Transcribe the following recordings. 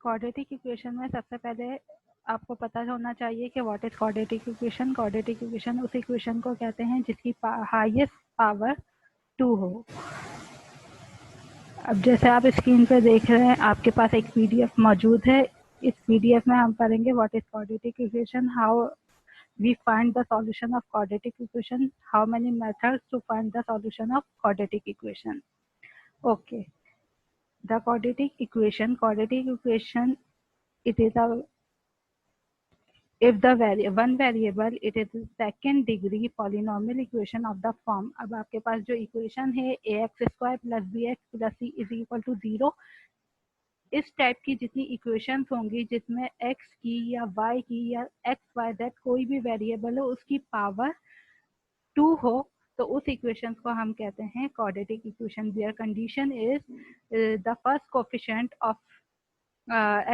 Quadratic equation में सबसे पहले आपको पता होना चाहिए कि what is quadratic equation. Quadratic equation उस इक्वेशन को कहते हैं जिसकी हाईएस्ट पावर 2 हो। अब जैसे आप स्क्रीन पे देख रहे हैं, आपके पास एक पीडीएफ मौजूद है। इस पीडीएफ में हम पढ़ेंगे what is quadratic equation, how we find the solution of quadratic equation, how many methods to find the solution of quadratic equation. Okay, the quadratic equation, it is a, if the one variable, it is second degree polynomial equation of the form. अब आपके पास जो equation है ax square plus bx plus c is equal to 0, इस type की जितनी equations होंगी जिसमें x की या y की या x y z कोई भी वेरिएबल हो उसकी पावर 2 हो, तो उस इक्वेशन को हम कहते हैं quadratic equation. Their condition is the first coefficient of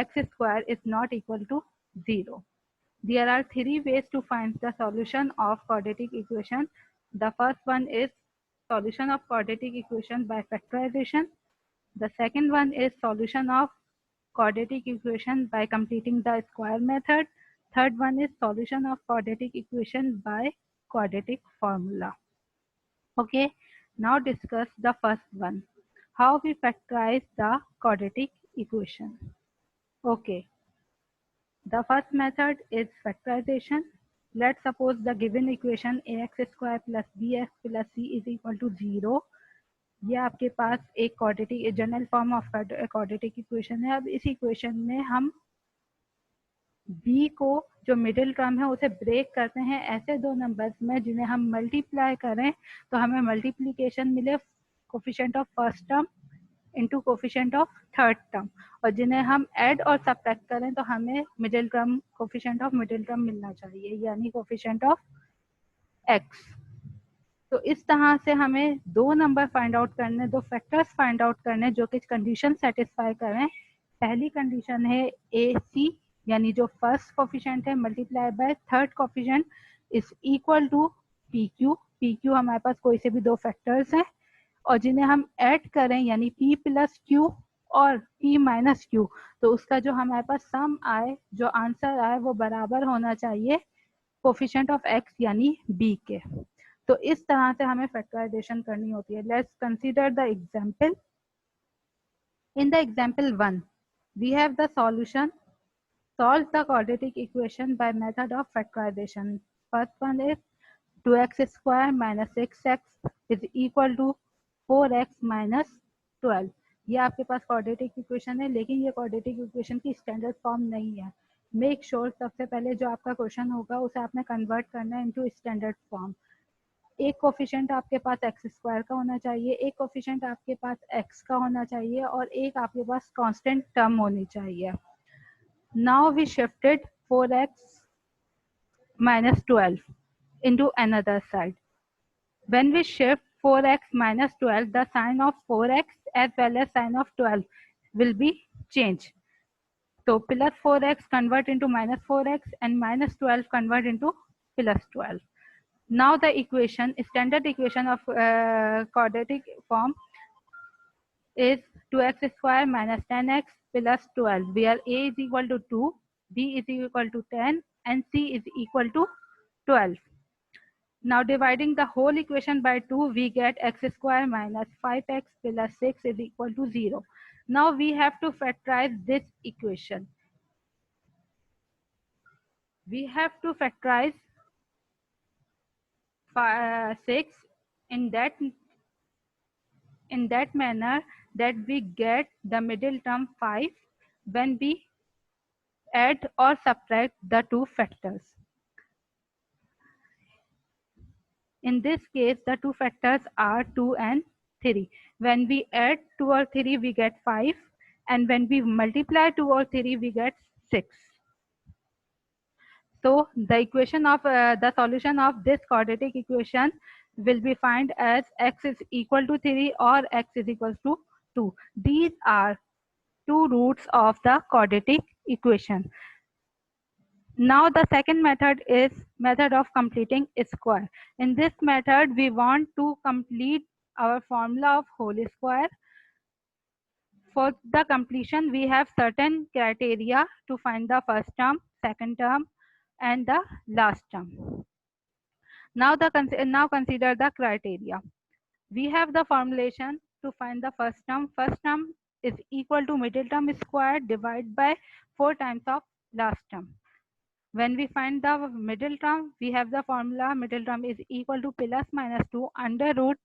x square is not equal to 0. There are three ways to find the solution of quadratic equation. The first one is solution of quadratic equation by factorization. The second one is solution of quadratic equation by completing the square method. Third one is solution of quadratic equation by quadratic formula. Okay, now discuss the first one. How we factorize the quadratic equation. Okay, the first method is factorization. Let's suppose the given equation ax square plus bx plus c is equal to 0. ये आपके पास एक quadratic general form of quadratic equation है। अब इस equation में हम b को जो मिडिल टर्म है उसे ब्रेक करते हैं ऐसे दो नंबर्स में जिन्हें हम मल्टीप्लाई करें तो हमें मल्टीप्लिकेशन मिले coefficient of first term into coefficient of third term, और जिन्हें हम ऐड और सब्ट्रैक्ट करें तो हमें middle term coefficient of middle term मिलना चाहिए, यानी कोफिशिएंट ऑफ x। तो इस तरह से हमें दो नंबर फाइंड आउट करने, दो फैक्टर्स फाइंड आउट करने जो कि कंडीशन सेटिस्फाई करें। पहली कंडीशन है AC, यानी जो फर्स्ट कोफिशिएंट है multiply by third coefficient is equal to PQ। PQ हमारे पास कोई से भी दो फैक्टर्स हैं और जिन्हें हम ऐड करें यानी P प्लस Q और P माइनस Q, तो उसका जो हमारे पास सम आए, जो आंसर आए वो बराबर होना चाहिए कोफिशिएंट ऑफ x यानी B के। तो इस तरह से हमें फैक्टराइजेशन करनी होती है। Let's consider the example. In the example 1 we have the solution. Solve the quadratic equation by method of factorization. First one is 2x square minus 6x is equal to 4x minus 12. ये आपके पास quadratic equation है, लेकिन ये quadratic equation की standard form नहीं है। Make sure सबसे पहले जो आपका क्वेश्चन होगा उसे आपने कन्वर्ट करना है इनटू स्टैंडर्ड फॉर्म। एक कोफिशिएंट आपके पास एक्स स्क्वायर का होना चाहिए, एक कोफिशिएंट आपके पास एक्स का होना चाहिए और एक आपके पास कांस्टेंट टर्म होनी चाहिए। Now we shifted 4x minus 12 into another side. When we shift 4x minus 12, the sign of 4x as well as sign of 12 will be changed. So plus 4x convert into minus 4x and minus 12 convert into plus 12. Now the equation, standard equation of quadratic form is 2x square minus 10x plus 12, where a is equal to 2, b is equal to 10 and c is equal to 12. Now dividing the whole equation by 2, we get x square minus 5x plus 6 is equal to 0. Now we have to factorize this equation. We have to factorize 6 in that manner that we get the middle term 5 when we add or subtract the two factors. In this case, the two factors are 2 and 3. When we add 2 or 3, we get 5, and when we multiply 2 or 3, we get 6. So the equation of the solution of this quadratic equation will be found as x is equal to 3 or x is equal to 2. These are two roots of the quadratic equation. Now the second method is method of completing square. In this method, we want to complete our formula of whole square. For the completion, we have certain criteria to find the first term, second term, and the last term. Now consider the criteria. We have the formulation to find the first term. First term is equal to middle term squared divided by 4 times of last term. When we find the middle term, we have the formula middle term is equal to plus minus 2 under root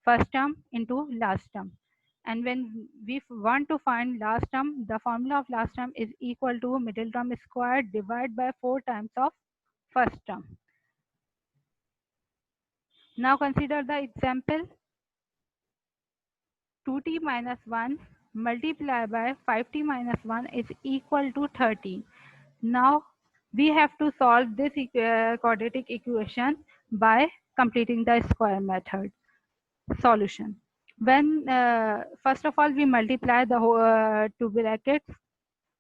first term into last term. And when we want to find last term, the formula of last term is equal to middle term squared divided by 4 times of first term. Now consider the example. 2t minus 1 multiplied by 5t minus 1 is equal to 13. Now we have to solve this quadratic equation by completing the square method. Solution. When first of all we multiply the two brackets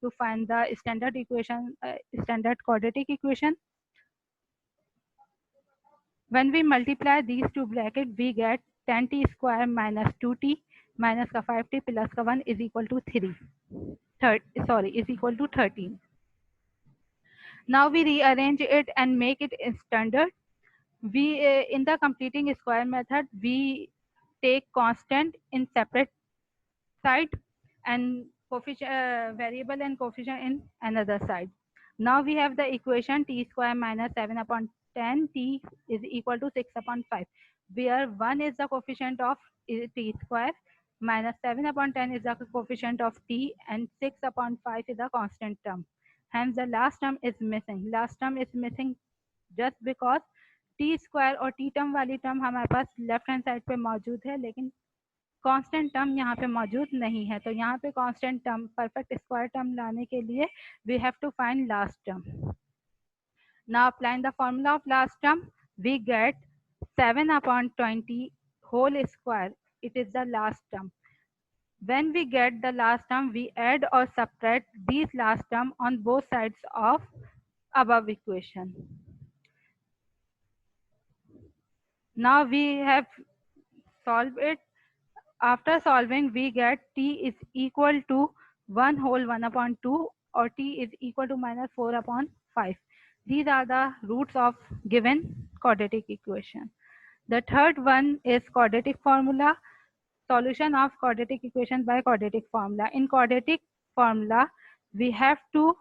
to find the standard equation, standard quadratic equation. When we multiply these two brackets, we get 10t square minus 2t minus का 5t plus का 1 is equal to 3. Is equal to 13. Now we rearrange it and make it standard. We in the completing square method, we take constant in separate side and coefficient variable and coefficient in another side. Now we have the equation t square minus 7 upon 10 t is equal to 6 upon 5, where 1 is the coefficient of t square, minus 7 upon 10 is the coefficient of t, and 6 upon 5 is a constant term. Hence the last term is missing. Last term is missing just because t square और t term वाली term हमारे पास left hand side पे मौजूद है, लेकिन constant term यहाँ पे मौजूद नहीं है. तो यहाँ पे constant term, perfect square term लाने के लिए we have to find last term. Now applying the formula of last term, we get 7 upon 20 whole square. It is the last term. When we get the last term, we add or subtract these last term on both sides of above equation. Now we have solved it. After solving, we get t is equal to 1 whole 1 upon 2 or t is equal to minus 4 upon 5. These are the roots of given quadratic equation. The third one is quadratic formula. Solution of quadratic equation by quadratic formula. In quadratic formula, we have to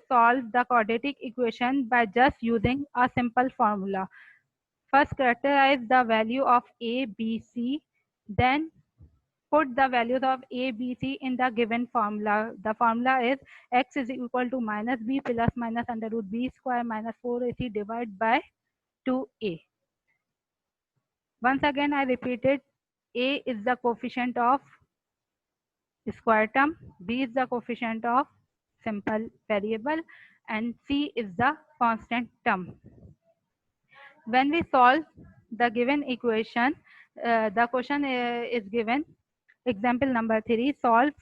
solve the quadratic equation by just using a simple formula. First, characterize the value of a, b, c. Then put the values of a, b, c in the given formula. The formula is x is equal to minus b plus minus under root b square minus 4ac divided by 2a. Once again, I repeated, a is the coefficient of square term, b is the coefficient of simple variable, and c is the constant term. When we solve the given equation, the question is given. Example number 3, solve.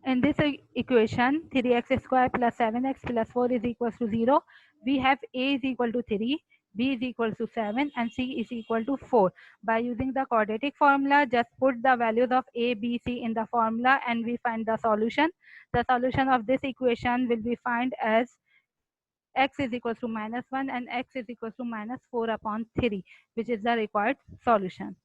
In this equation, 3x square plus 7x plus 4 is equals to 0. We have a is equal to 3, b is equal to 7, and c is equal to 4. By using the quadratic formula, just put the values of a, b, c in the formula and we find the solution. The solution of this equation will be found as x is equals to minus 1 and x is equals to minus 4 upon 3, which is the required solution.